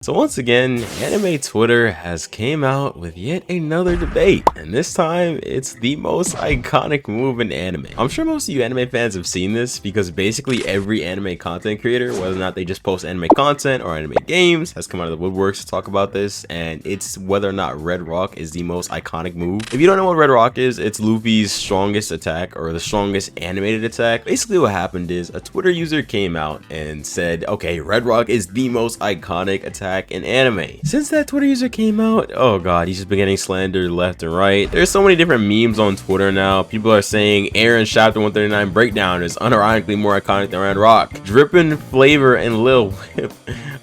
So once again, anime Twitter has came out with yet another debate, and this time it's the most iconic move in anime. I'm sure most of you anime fans have seen this because basically every anime content creator, whether or not they just post anime content or anime games, has come out of the woodworks to talk about this, and it's whether or not Red Rock is the most iconic move. If you don't know what Red Rock is, it's Luffy's strongest attack or the strongest animated attack. Basically what happened is a Twitter user came out and said, okay, Red Rock is the most iconic attack in anime. Since that Twitter user came out, oh god, he's just been getting slandered left and right. There's so many different memes on Twitter now. People are saying Aaron's chapter 139 breakdown is unironically more iconic than Red Rock. Drippin' Flavor and Lil Whip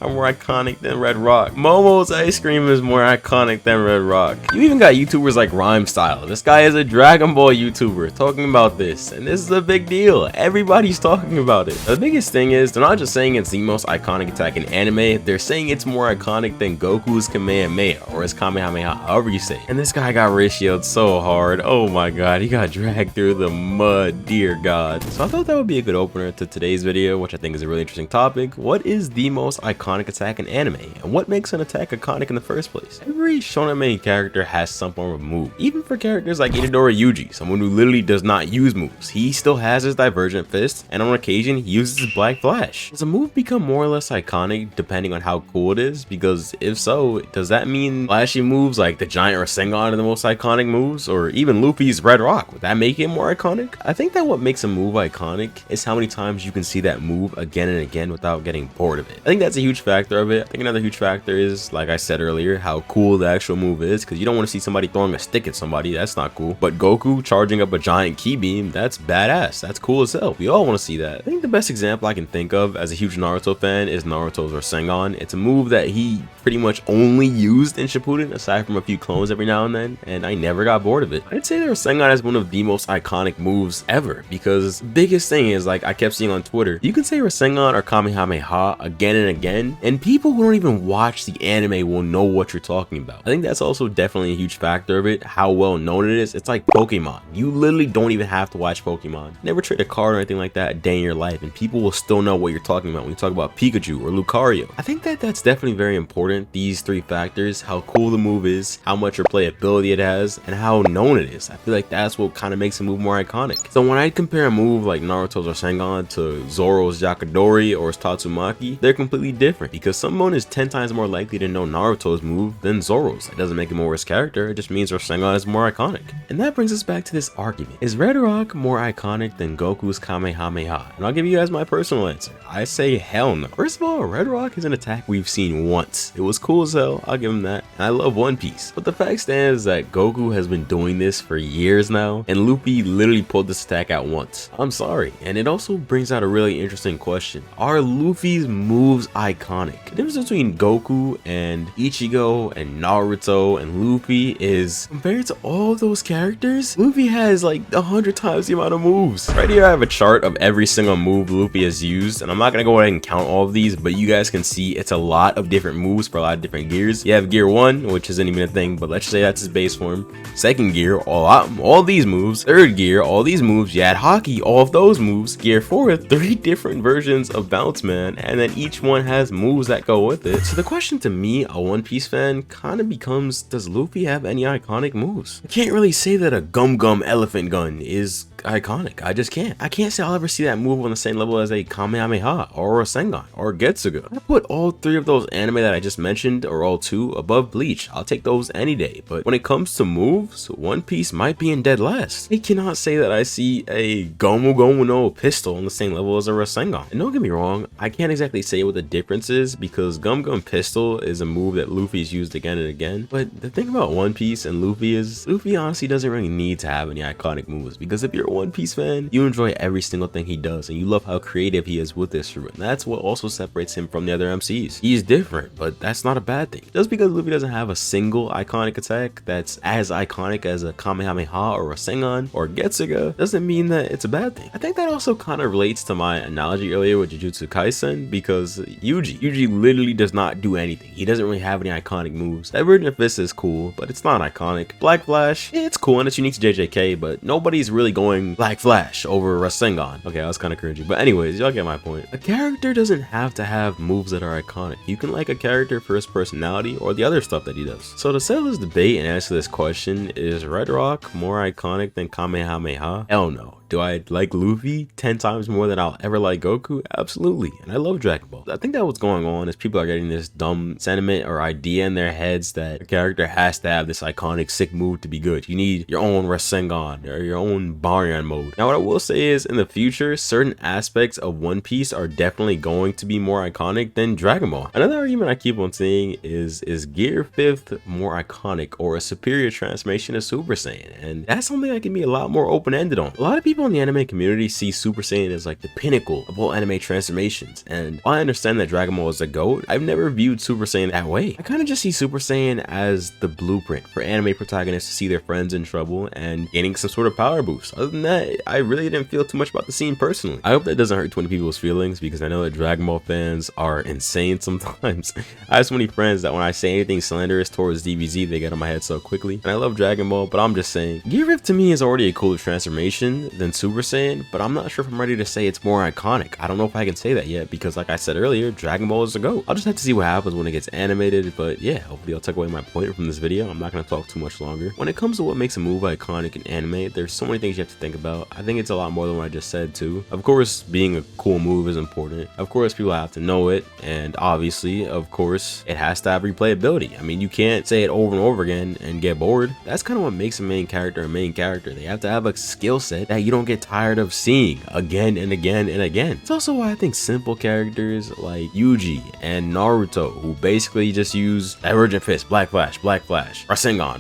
are more iconic than Red Rock. Momo's ice cream is more iconic than Red Rock. You even got YouTubers like Rhyme Style. This guy is a Dragon Ball YouTuber talking about this, and this is a big deal. Everybody's talking about it. The biggest thing is they're not just saying it's the most iconic attack in anime, they're saying it's more iconic than Goku's Kamehameha or his Kamehameha, however you say it. And this guy got ratioed so hard. Oh my god, he got dragged through the mud, dear god. So I thought that would be a good opener to today's video, which I think is a really interesting topic. What is the most iconic attack in anime, and what makes an attack iconic in the first place? Every shonen main character has some form of move. Even for characters like Itadori Yuji, someone who literally does not use moves, he still has his divergent fist, and on occasion he uses his black flash. Does a move become more or less iconic depending on how cool it is? Because if so, does that mean flashy moves like the giant Rasengan are the most iconic moves, or even Luffy's Red Rock, would that make it more iconic? I think that what makes a move iconic is how many times you can see that move again and again without getting bored of it. I think that's a huge factor of it. I think another huge factor is, like I said earlier, how cool the actual move is, because you don't want to see somebody throwing a stick at somebody. That's not cool. But Goku charging up a giant ki beam, that's badass. That's cool as hell. We all want to see that. I think the best example I can think of as a huge Naruto fan is Naruto's Rasengan. It's a move that he pretty much only used in Shippuden, aside from a few clones every now and then, and I never got bored of it. I'd say that Rasengan is one of the most iconic moves ever, because the biggest thing is, like I kept seeing on Twitter, you can say Rasengan or Kamehameha again and again, and people who don't even watch the anime will know what you're talking about. I think that's also definitely a huge factor of it, how well known it is. It's like Pokemon. You literally don't even have to watch Pokemon. Never trade a card or anything like that a day in your life, and people will still know what you're talking about when you talk about Pikachu or Lucario. I think that that's definitely very important, these three factors: how cool the move is, how much replayability it has, and how known it is. I feel like that's what kind of makes a move more iconic. So when I compare a move like Naruto's Rasengan to Zoro's Yakitori or his Tatsumaki, they're completely different, because someone is 10 times more likely to know Naruto's move than Zoro's. It doesn't make him more his character, it just means Rasengan is more iconic. And that brings us back to this argument: is Red Rock more iconic than Goku's Kamehameha? And I'll give you guys my personal answer. I say hell no. First of all, Red Rock is an attack we've seen once. It was cool as hell, I'll give him that, and I love One Piece. But the fact stands that Goku has been doing this for years now, and Luffy literally pulled this attack out once. I'm sorry. And it also brings out a really interesting question: are Luffy's moves iconic? The difference between Goku and Ichigo and Naruto and Luffy is, compared to all of those characters, Luffy has like 100 times the amount of moves. Right here I have a chart of every single move Luffy has used, and I'm not gonna go ahead and count all of these, but you guys can see it's a lot of different moves for a lot of different gears. You have gear 1, which isn't even a thing, but let's say that's his base form. Second gear, all these moves. Third gear, all these moves. You add Haki, all of those moves. Gear 4, 3 different versions of Bounce Man, and then each one has moves that go with it. So the question to me, a One Piece fan, kind of becomes, does Luffy have any iconic moves? I can't really say that a Gum Gum Elephant Gun is iconic. I just can't. I can't say I'll ever see that move on the same level as a Kamehameha or a Rasengan or Getsuga. I put all 3 of those anime that I just mentioned, or all 2, above Bleach. I'll take those any day. But when it comes to moves, One Piece might be in dead last. I cannot say that I see a Gomu Gomu no pistol on the same level as a Rasengan. And don't get me wrong, I can't exactly say what the difference is, because Gum Gum Pistol is a move that Luffy's used again and again. But the thing about One Piece and Luffy is, Luffy honestly doesn't really need to have any iconic moves, because if you're a One Piece fan, you enjoy every single thing he does, and you love how creative he is with this fruit. And that's what also separates him from the other MCs. He's different, but that's not a bad thing. Just because Luffy doesn't have a single iconic attack that's as iconic as a Kamehameha or a Rasengan or Getsuga doesn't mean that it's a bad thing. I think that also kind of relates to my analogy earlier with Jujutsu Kaisen, because Yuji literally does not do anything. He doesn't really have any iconic moves. Divergent Fist is cool, but it's not iconic. Black Flash, it's cool and it's unique to JJK, but nobody's really going Black Flash over Rasengan. Okay, that was kind of cringy, but anyways, y'all get my point. A character doesn't have to have moves that are iconic. You can like a character character for his personality or the other stuff that he does. So to settle this debate and answer this question, is Red Rock more iconic than Kamehameha? Hell no. Do I like Luffy 10 times more than I'll ever like Goku? Absolutely. And I love Dragon Ball. I think that what's going on is people are getting this dumb sentiment or idea in their heads that a character has to have this iconic sick move to be good. You need your own Rasengan or your own Baryon mode. Now what I will say is, in the future, certain aspects of One Piece are definitely going to be more iconic than Dragon Ball. Another argument I keep on seeing is Gear 5th more iconic or a superior transformation of Super Saiyan? And that's something I can be a lot more open-ended on. A lot of people in the anime community see Super Saiyan as like the pinnacle of all anime transformations, and while I understand that Dragon Ball is the GOAT, I've never viewed Super Saiyan that way. I kind of just see Super Saiyan as the blueprint for anime protagonists to see their friends in trouble and gaining some sort of power boost. Other than that, I really didn't feel too much about the scene personally. I hope that doesn't hurt too many people's feelings, because I know that Dragon Ball fans are insane sometimes. I have so many friends that when I say anything slanderous towards DBZ, they get on my head so quickly. And I love Dragon Ball, but I'm just saying, Gear 5 to me is already a cooler transformation than Super Saiyan, but I'm not sure if I'm ready to say it's more iconic. I don't know if I can say that yet, because like I said earlier, Dragon Ball is the GOAT. I'll just have to see what happens when it gets animated, but yeah, hopefully I'll take away my point from this video. I'm not going to talk too much longer. When it comes to what makes a move iconic in anime, there's so many things you have to think about. I think it's a lot more than what I just said too. Of course, being a cool move is important. Of course, people have to know it, and obviously, of course, it has to have replayability. I mean, you can't say it over and over again and get bored. That's kind of what makes a main character a main character. They have to have a skill set that you don't get tired of seeing again and again and again. It's also why I think simple characters like Yuji and Naruto, who basically just use Divergent Fist, Black Flash, Rasengan,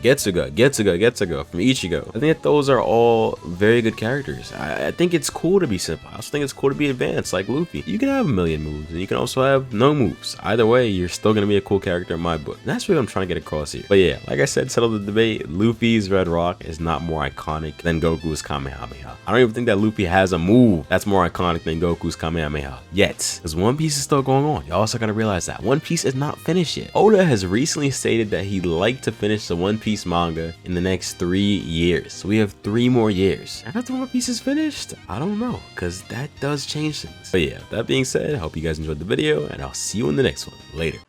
Getsuga from Ichigo. I think that those are all very good characters. I think it's cool to be simple. I also think it's cool to be advanced like Luffy. You can have a million moves and you can also have no moves. Either way, you're still gonna be a cool character in my book. And that's what I'm trying to get across here. But yeah, like I said, settle the debate. Luffy's Red Rock is not more iconic than Goku's Kamehameha. I don't even think that Luffy has a move that's more iconic than Goku's Kamehameha yet, because One Piece is still going on. You also gotta realize that One Piece is not finished yet. Oda has recently stated that he'd like to finish the One Piece manga in the next 3 years. So we have 3 more years. And after One Piece is finished, I don't know, because that does change things. But yeah, that being said, I hope you guys enjoyed the video, and I'll see you in the next one. Later.